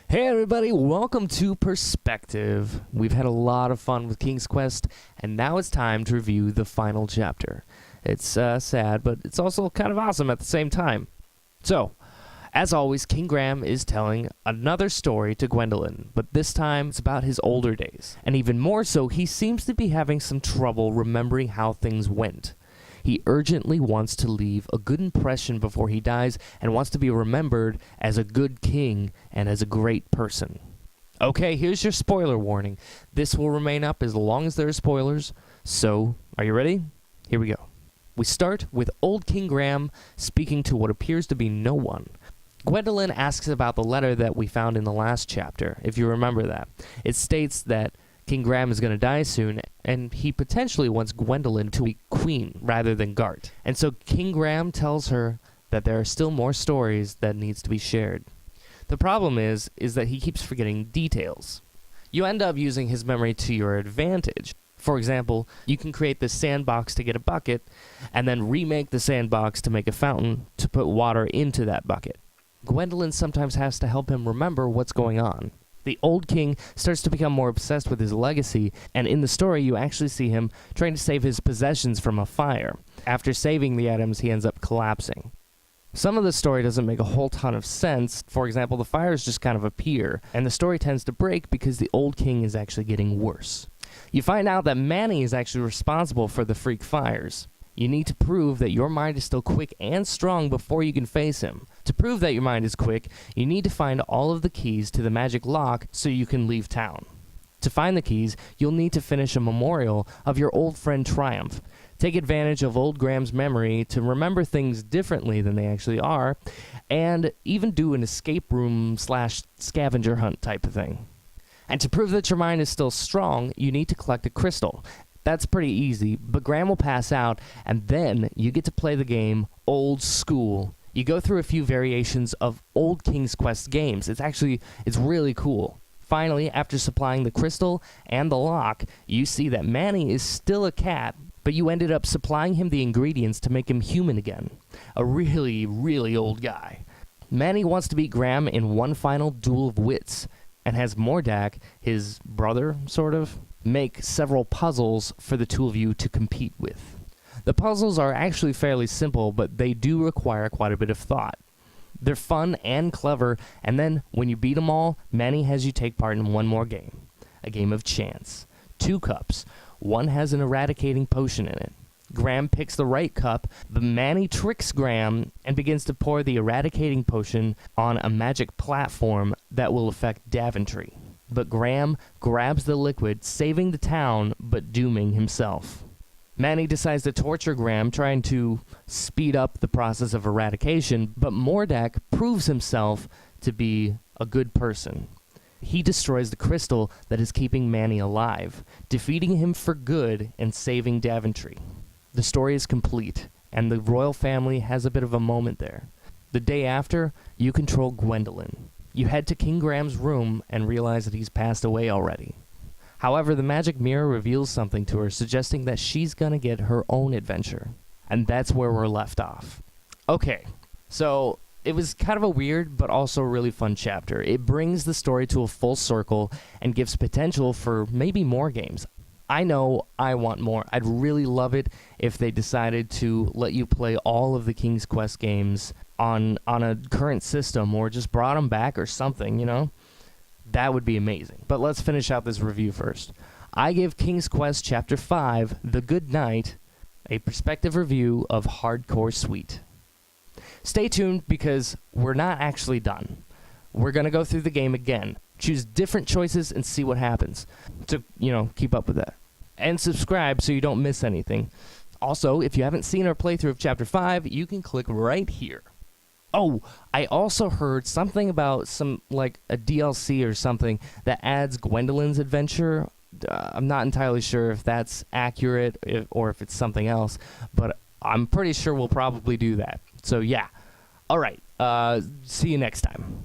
Hey everybody, welcome to Perspective. We've had a lot of fun with King's Quest, and now it's time to review the final chapter. It's sad, but it's also kind of awesome at the same time. So, as always, King Graham is telling another story to Gwendolyn, but this time it's about his older days. And even more so, he seems to be having some trouble remembering how things went. He urgently wants to leave a good impression before he dies and wants to be remembered as a good king and as a great person. Okay, here's your spoiler warning. This will remain up as long as there are spoilers. So, are you ready? Here we go. We start with old King Graham speaking to what appears to be no one. Gwendolyn asks about the letter that we found in the last chapter, if you remember that. It states that King Graham is going to die soon, and he potentially wants Gwendolyn to be queen rather than Gart. And so King Graham tells her that there are still more stories that needs to be shared. The problem is that he keeps forgetting details. You end up using his memory to your advantage. For example, you can create this sandbox to get a bucket, and then remake the sandbox to make a fountain to put water into that bucket. Gwendolyn sometimes has to help him remember what's going on. The old king starts to become more obsessed with his legacy, and in the story you actually see him trying to save his possessions from a fire. After saving the items, he ends up collapsing. Some of the story doesn't make a whole ton of sense. For example, the fires just kind of appear, and the story tends to break because the old king is actually getting worse. You find out that Manny is actually responsible for the freak fires. You need to prove that your mind is still quick and strong before you can face him. To prove that your mind is quick, you need to find all of the keys to the magic lock so you can leave town. To find the keys, you'll need to finish a memorial of your old friend Triumph. Take advantage of old Graham's memory to remember things differently than they actually are, and even do an escape room / scavenger hunt type of thing. And to prove that your mind is still strong, you need to collect a crystal. That's pretty easy, but Graham will pass out, and then you get to play the game old school. You go through a few variations of old King's Quest games. It's really cool. Finally, after supplying the crystal and the lock, you see that Manny is still a cat, but you ended up supplying him the ingredients to make him human again. A really, really old guy. Manny wants to beat Graham in one final duel of wits, and has Mordak, his brother, sort of, make several puzzles for the two of you to compete with. The puzzles are actually fairly simple, but they do require quite a bit of thought. They're fun and clever, and then when you beat them all, Manny has you take part in one more game. A game of chance. 2 cups. One has an eradicating potion in it. Graham picks the right cup, but Manny tricks Graham and begins to pour the eradicating potion on a magic platform that will affect Daventry. But Graham grabs the liquid, saving the town, but dooming himself. Manny decides to torture Graham, trying to speed up the process of eradication, but Mordak proves himself to be a good person. He destroys the crystal that is keeping Manny alive, defeating him for good and saving Daventry. The story is complete, and the royal family has a bit of a moment there. The day after, you control Gwendolyn. You head to King Graham's room and realize that he's passed away already. However, the magic mirror reveals something to her, suggesting that she's gonna get her own adventure. And that's where we're left off. Okay, so it was kind of a weird but also really fun chapter. It brings the story to a full circle and gives potential for maybe more games. I know I want more. I'd really love it if they decided to let you play all of the King's Quest games on a current system, or just brought them back or something, you know? That would be amazing. But let's finish out this review first. I give King's Quest Chapter 5, The Good Night, a perspective review of Hardcore Sweet. Stay tuned because we're not actually done. We're going to go through the game again, choose different choices, and see what happens. So, keep up with that. And subscribe so you don't miss anything. Also, if you haven't seen our playthrough of Chapter 5, you can click right here. Oh, I also heard something about a DLC or something that adds Gwendolyn's adventure. I'm not entirely sure if that's accurate or if it's something else, but I'm pretty sure we'll probably do that. So yeah. All right. See you next time.